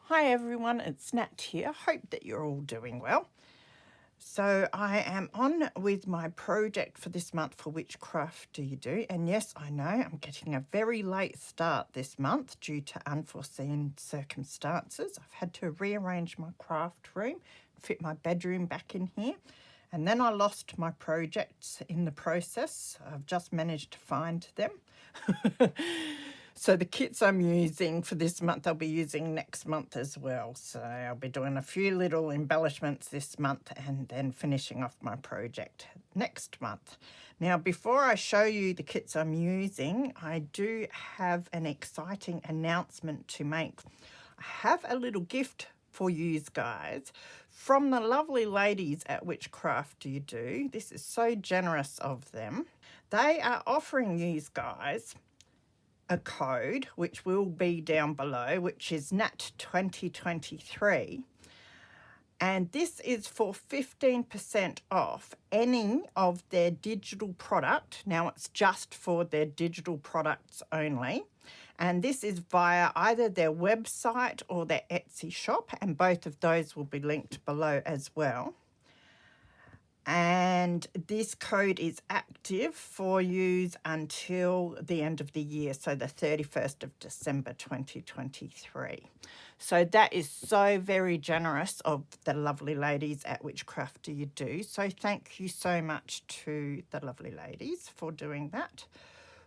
Hi everyone, it's Nat here. Hope that you're all doing well. So I am on with my project for this month for Whichcraft Do You Do? And yes, I know I'm getting a very late start this month due to unforeseen circumstances. I've had to rearrange my craft room, fit my bedroom back in here. And then I lost my projects in the process. I've just managed to find them. So the kits I'm using for this month, I'll be using next month as well. So I'll be doing a few little embellishments this month and then finishing off my project next month. Now, before I show you the kits I'm using, I do have an exciting announcement to make. I have a little gift for you guys from the lovely ladies at Whichcraft Do You Do. This is so generous of them. They are offering you guys a code, which will be down below, which is Nat 2023. And this is for 15% off any of their digital product. Now it's just for their digital products only. And this is via either their website or their Etsy shop. And both of those will be linked below as well. And this code is active for use until the end of the year, so the 31st of December 2023. So that is so very generous of the lovely ladies at Whichcraft Do You Do. So thank you so much to the lovely ladies for doing that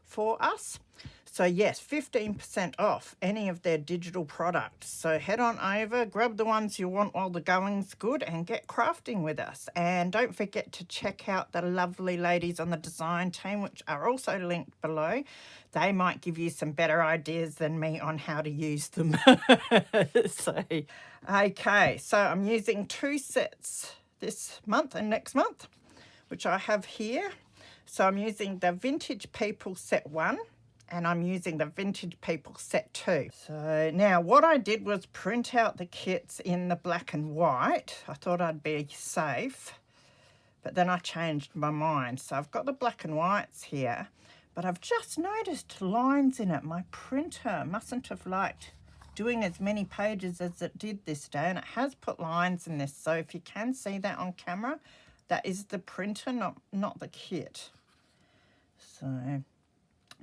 for us. So yes, 15% off any of their digital products. So head on over, grab the ones you want while the going's good and get crafting with us. And don't forget to check out the lovely ladies on the design team, which are also linked below. They might give you some better ideas than me on how to use them. Okay, so I'm using 2 sets this month and next month, which I have here. So I'm using the Vintage People Set 1 and I'm using the Vintage People Set 2. So now what I did was print out the kits in the black and white. I thought I'd be safe, but then I changed my mind. So I've got the black and whites here, but I've just noticed lines in it. My printer mustn't have liked doing as many pages as it did this day, and it has put lines in this. So if you can see that on camera, that is the printer, not the kit. So,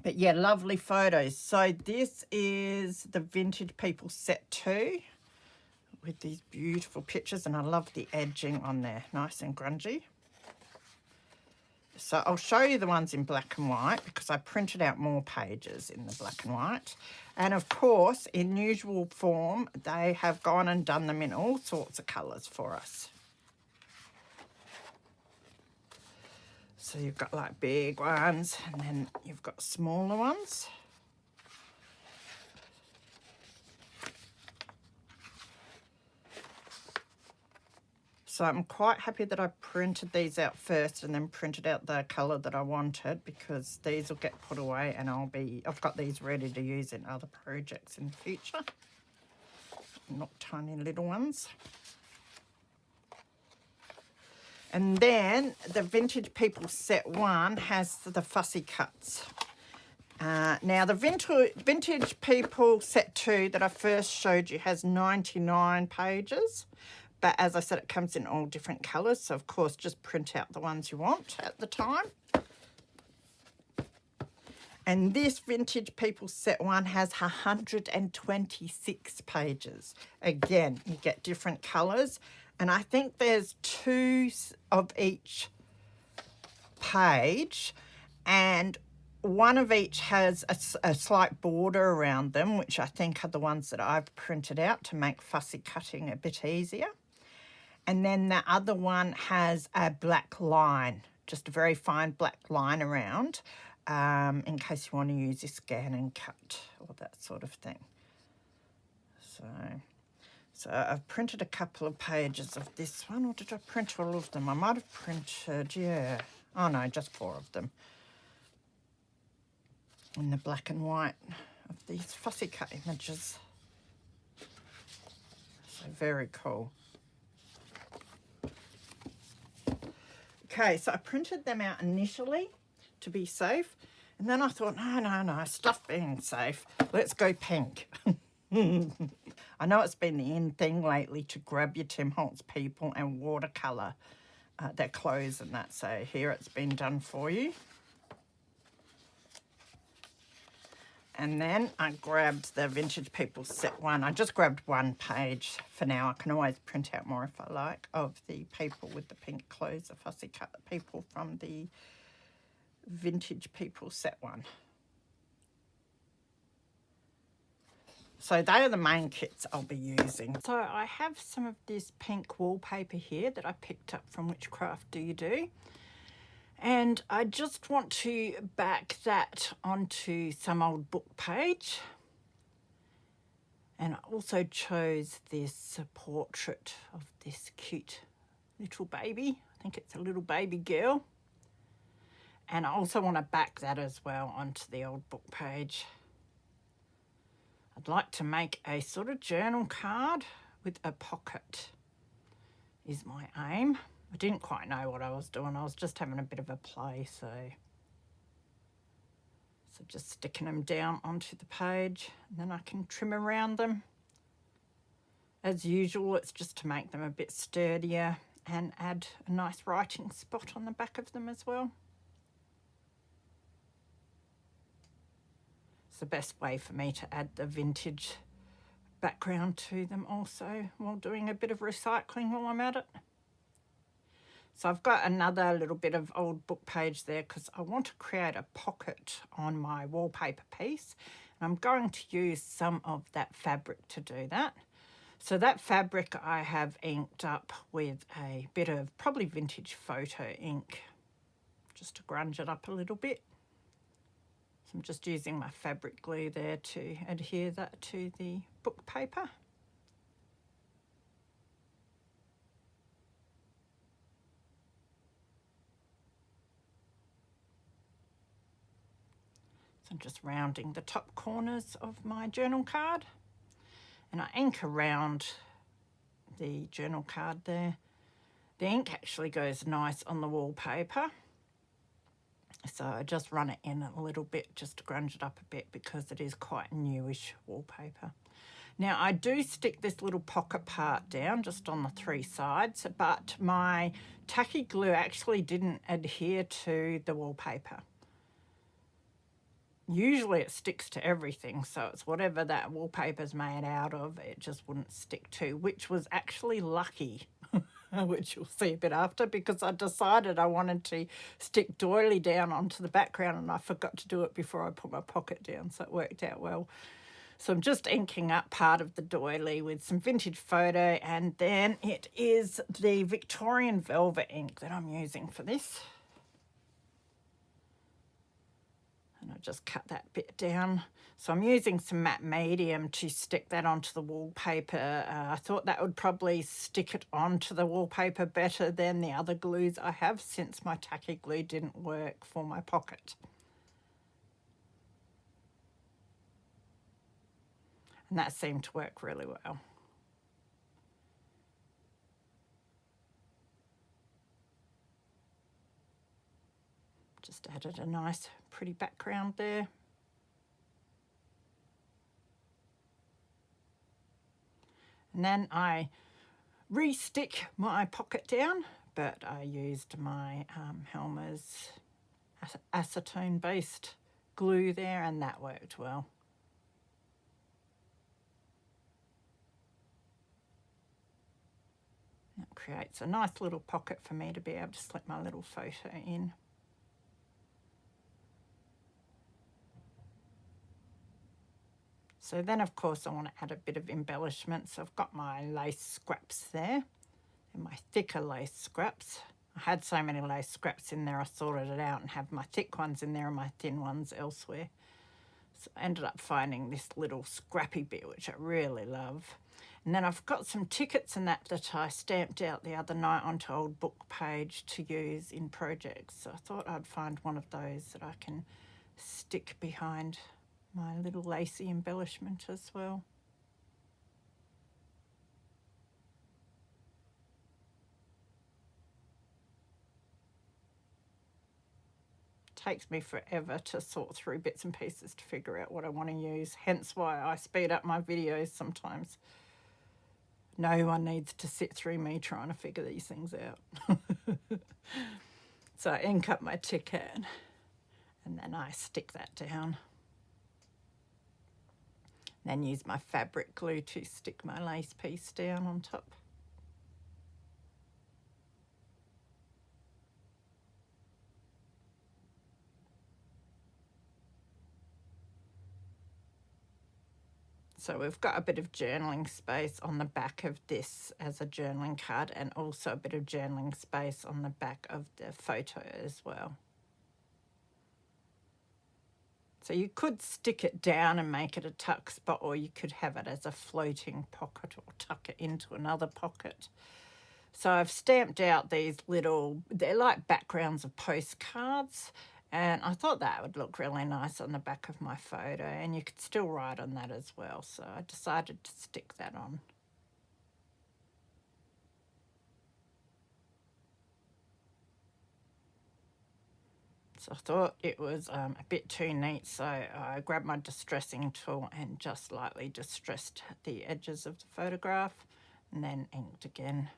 but yeah, lovely photos. So this is the Vintage People Set 2 with these beautiful pictures, and I love the edging on there, nice and grungy. So I'll show you the ones in black and white because I printed out more pages in the black and white. And of course, in usual form, they have gone and done them in all sorts of colours for us. So you've got like big ones and then you've got smaller ones. So I'm quite happy that I printed these out first and then printed out the colour that I wanted, because these will get put away and I've got these ready to use in other projects in the future. Not tiny little ones. And then the Vintage People Set 1 has the fussy cuts. Now the Vintage People Set 2 that I first showed you has 99 pages. But as I said, it comes in all different colours. So of course, just print out the ones you want at the time. And this Vintage People Set 1 has 126 pages. Again, you get different colours. And I think there's 2 of each page, and one of each has a slight border around them, which I think are the ones that I've printed out to make fussy cutting a bit easier. And then the other one has a black line, just a very fine black line around, in case you want to use your scan and cut or that sort of thing. So I've printed a couple of pages of this one, or did I print all of them? I might have printed, yeah. Oh no, just 4 of them. In the black and white of these fussy cut images. So very cool. Okay, so I printed them out initially to be safe. And then I thought, no, stuff being safe. Let's go pink. I know it's been the in thing lately to grab your Tim Holtz people and watercolour their clothes and that. So here it's been done for you. And then I grabbed the Vintage People set 1. I just grabbed one page for now. I can always print out more if I like, of the people with the pink clothes, the fussy cut people from the Vintage People set 1. So they are the main kits I'll be using. So I have some of this pink wallpaper here that I picked up from Whichcraft Do You Do. And I just want to back that onto some old book page. And I also chose this portrait of this cute little baby. I think it's a little baby girl. And I also want to back that as well onto the old book page. I'd like to make a sort of journal card with a pocket is my aim. I didn't quite know what I was doing. I was just having a bit of a play, so just sticking them down onto the page, and then I can trim around them. As usual, it's just to make them a bit sturdier and add a nice writing spot on the back of them as well. It's the best way for me to add the vintage background to them also, while doing a bit of recycling while I'm at it. So I've got another little bit of old book page there because I want to create a pocket on my wallpaper piece. And I'm going to use some of that fabric to do that. So that fabric I have inked up with a bit of probably vintage photo ink, just to grunge it up a little bit. So I'm just using my fabric glue there to adhere that to the book paper. So I'm just rounding the top corners of my journal card, and I ink around the journal card there. The ink actually goes nice on the wallpaper, so I just run it in a little bit just to grunge it up a bit because it is quite newish wallpaper. Now I do stick this little pocket part down just on the 3 sides, but my tacky glue actually didn't adhere to the wallpaper. Usually it sticks to everything, so it's whatever that wallpaper's made out of, it just wouldn't stick to, which was actually lucky, which you'll see a bit after, because I decided I wanted to stick doily down onto the background and I forgot to do it before I put my pocket down, so it worked out well. So I'm just inking up part of the doily with some vintage photo, and then it is the Victorian velvet ink that I'm using for this. And I just cut that bit down. So I'm using some matte medium to stick that onto the wallpaper. I thought that would probably stick it onto the wallpaper better than the other glues I have, since my tacky glue didn't work for my pocket. And that seemed to work really well. Just added a nice pretty background there. And then I re-stick my pocket down, but I used my Helmer's acetone based glue there, and that worked well. That creates a nice little pocket for me to be able to slip my little photo in. So then, of course, I want to add a bit of embellishment. So I've got my lace scraps there, and my thicker lace scraps. I had so many lace scraps in there, I sorted it out and have my thick ones in there and my thin ones elsewhere. So I ended up finding this little scrappy bit, which I really love. And then I've got some tickets and that I stamped out the other night onto old book page to use in projects. So I thought I'd find one of those that I can stick behind my little lacy embellishment as well. Takes me forever to sort through bits and pieces to figure out what I want to use, hence why I speed up my videos sometimes. No one needs to sit through me trying to figure these things out. So I ink up my ticket and then I stick that down. Then use my fabric glue to stick my lace piece down on top. So we've got a bit of journaling space on the back of this as a journaling card, and also a bit of journaling space on the back of the photo as well. So you could stick it down and make it a tuck spot, or you could have it as a floating pocket or tuck it into another pocket. So I've stamped out these little, they're like backgrounds of postcards, and I thought that would look really nice on the back of my photo, and you could still write on that as well. So I decided to stick that on. So I thought it was a bit too neat, so I grabbed my distressing tool and just lightly distressed the edges of the photograph and then inked again.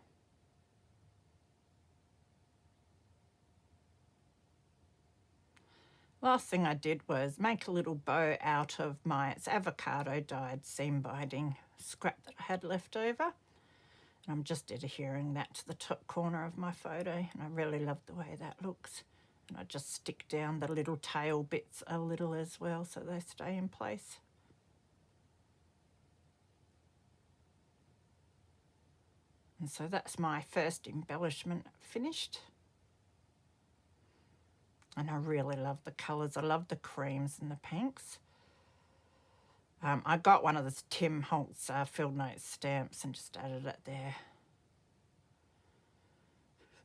Last thing I did was make a little bow out of my, it's avocado dyed seam binding scrap that I had left over. And I'm just adhering that to the top corner of my photo, and I really love the way that looks. And I just stick down the little tail bits a little as well so they stay in place. And so that's my first embellishment finished. And I really love the colours. I love the creams and the pinks. I got one of the Tim Holtz Field Notes stamps and just added it there.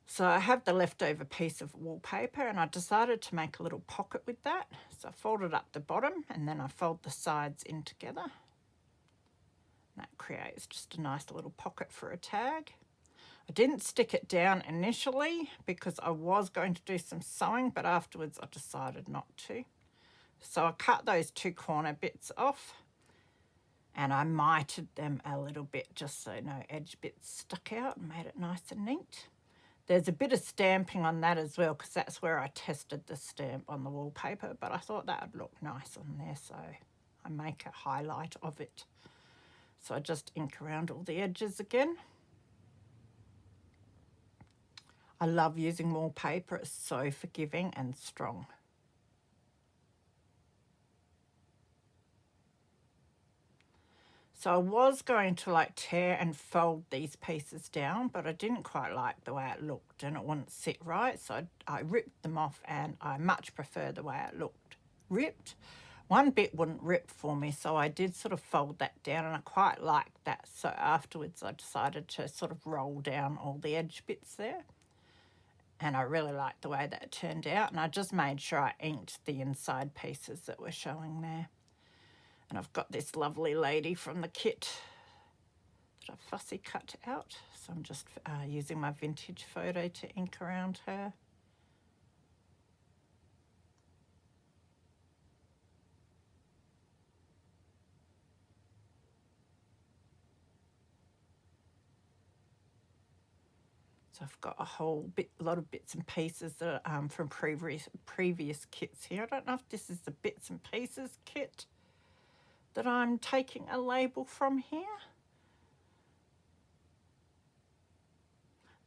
So I have the leftover piece of wallpaper, and I decided to make a little pocket with that. So I folded up the bottom and then I fold the sides in together. And that creates just a nice little pocket for a tag. I didn't stick it down initially because I was going to do some sewing, but afterwards I decided not to. So I cut those two corner bits off and I mitered them a little bit just so no edge bits stuck out, and made it nice and neat. There's a bit of stamping on that as well because that's where I tested the stamp on the wallpaper, but I thought that would look nice on there, so I make a highlight of it. So I just ink around all the edges again. I love using wallpaper, it's so forgiving and strong. So I was going to like tear and fold these pieces down, but I didn't quite like the way it looked and it wouldn't sit right. So I ripped them off, and I much prefer the way it looked ripped. One bit wouldn't rip for me, so I did sort of fold that down, and I quite liked that. So afterwards I decided to sort of roll down all the edge bits there. And I really liked the way that turned out, and I just made sure I inked the inside pieces that were showing there. And I've got this lovely lady from the kit that I fussy cut out. So I'm just using my vintage photo to ink around her. So I've got a lot of bits and pieces that are from previous kits here. I don't know if this is the bits and pieces kit that I'm taking a label from here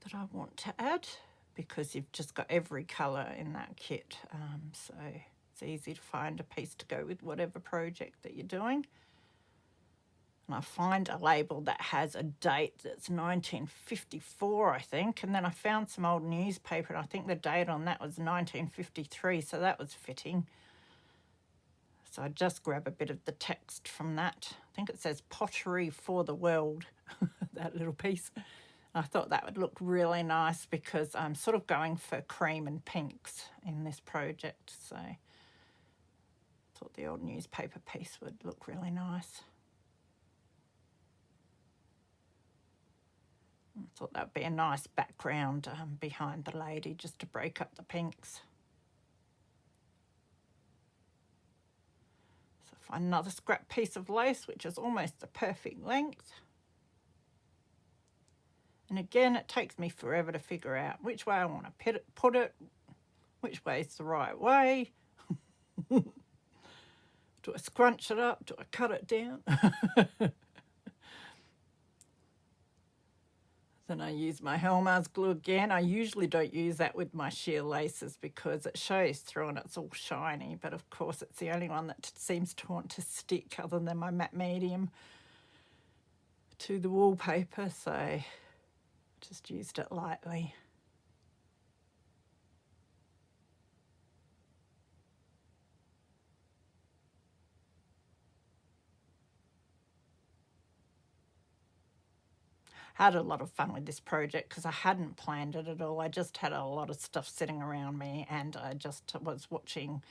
that I want to add, because you've just got every colour in that kit, so it's easy to find a piece to go with whatever project that you're doing. And I find a label that has a date that's 1954, I think, and then I found some old newspaper and I think the date on that was 1953, so that was fitting. So I just grab a bit of the text from that. I think it says pottery for the world, that little piece. I thought that would look really nice because I'm sort of going for cream and pinks in this project. So I thought the old newspaper piece would look really nice. I thought that would be a nice background behind the lady, just to break up the pinks. Find another scrap piece of lace, which is almost the perfect length. And again, it takes me forever to figure out which way I want to put it, which way is the right way. Do I scrunch it up? Do I cut it down? Then I use my Helmars glue again. I usually don't use that with my sheer laces because it shows through and it's all shiny. But of course, it's the only one that seems to want to stick other than my matte medium to the wallpaper. So just used it lightly. Had a lot of fun with this project because I hadn't planned it at all. I just had a lot of stuff sitting around me and I just was watching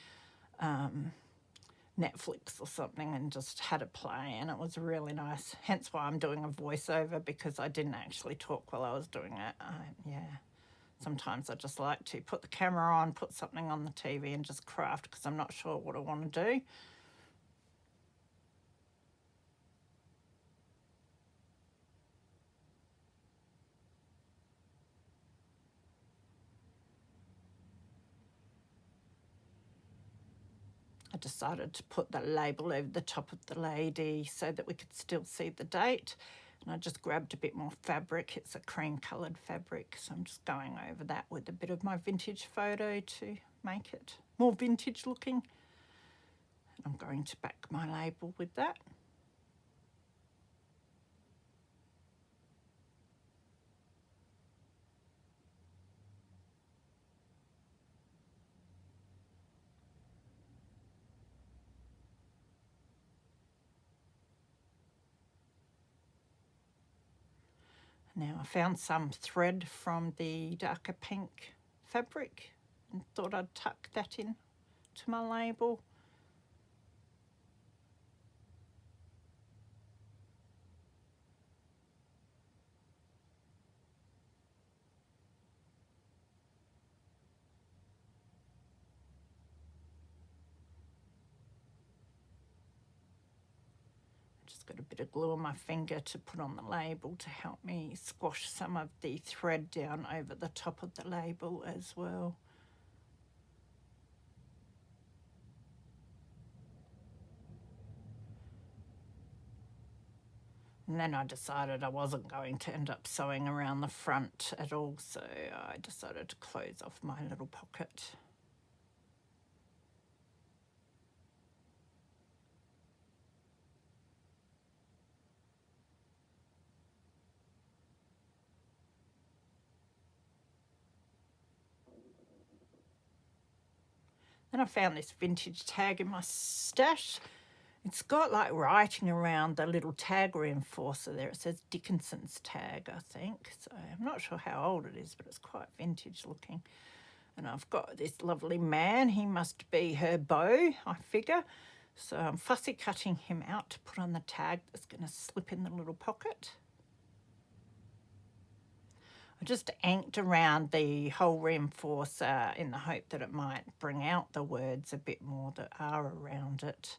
Netflix or something and just had it play, and it was really nice. Hence why I'm doing a voiceover, because I didn't actually talk while I was doing it. Yeah, sometimes I just like to put the camera on, put something on the TV and just craft because I'm not sure what I want to do. I decided to put the label over the top of the lady so that we could still see the date. And I just grabbed a bit more fabric. It's a cream coloured fabric, so I'm just going over that with a bit of my vintage photo to make it more vintage looking. I'm going to back my label with that. Now I found some thread from the darker pink fabric and thought I'd tuck that in to my label. Got a bit of glue on my finger to put on the label to help me squash some of the thread down over the top of the label as well. And then I decided I wasn't going to end up sewing around the front at all, so I decided to close off my little pocket. Then I found this vintage tag in my stash. It's got like writing around the little tag reinforcer there. It says Dickinson's tag, I think. So I'm not sure how old it is, but it's quite vintage looking. And I've got this lovely man. He must be her beau, I figure. So I'm fussy cutting him out to put on the tag that's going to slip in the little pocket. I just inked around the whole reinforcer in the hope that it might bring out the words a bit more that are around it.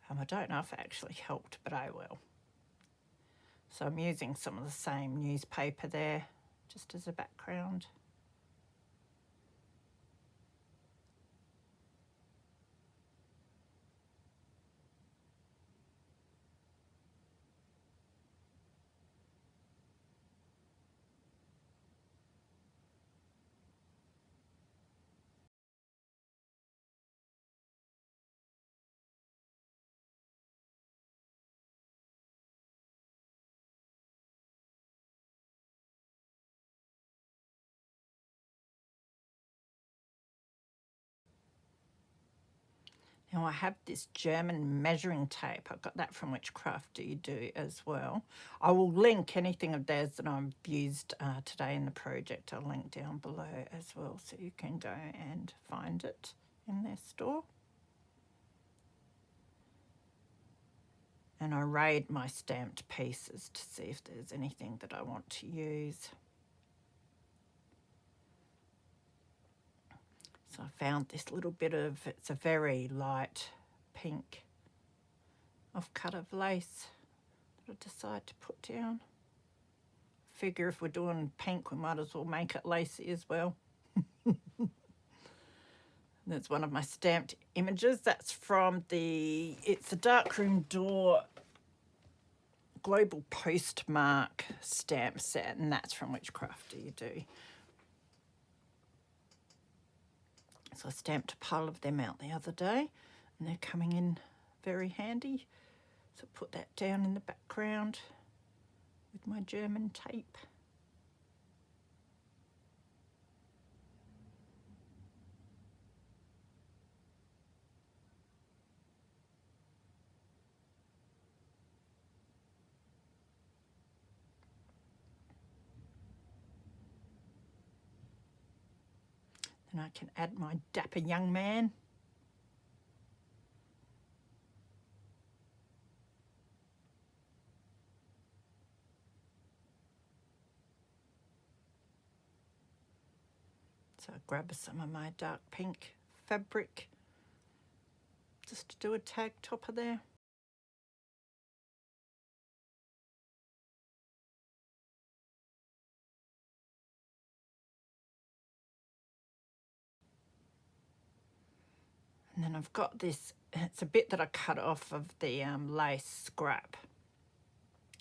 I don't know if it actually helped, but I will. So I'm using some of the same newspaper there just as a background. Now I have this German measuring tape. I got that from Whichcraft Do You Do as well. I will link anything of theirs that I've used today in the project. I'll link down below as well so you can go and find it in their store. And I raid my stamped pieces to see if there's anything that I want to use. So I found this little bit of, it's a very light pink off cut of lace that I decided to put down. Figure if we're doing pink, we might as well make it lacy as well. That's one of my stamped images. That's from it's a darkroom door global postmark stamp set, and that's from Whichcraft Do You Do. So I stamped a pile of them out the other day, and they're coming in very handy. So put that down in the background with my German tape. Then I can add my dapper young man. So I grab some of my dark pink fabric just to do a tag topper there. And then I've got this, it's a bit that I cut off of the lace scrap,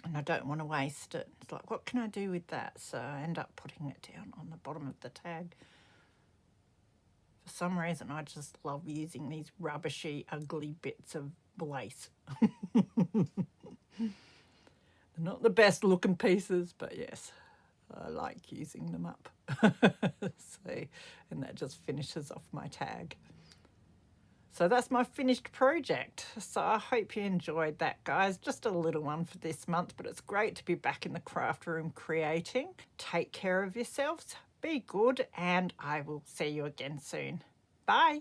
and I don't want to waste it. It's like, what can I do with that? So I end up putting it down on the bottom of the tag. For some reason, I just love using these rubbishy, ugly bits of lace. They're not the best looking pieces, but yes, I like using them up. So, and that just finishes off my tag. So that's my finished project. So I hope you enjoyed that, guys. Just a little one for this month, but it's great to be back in the craft room creating. Take care of yourselves, be good, and I will see you again soon. Bye.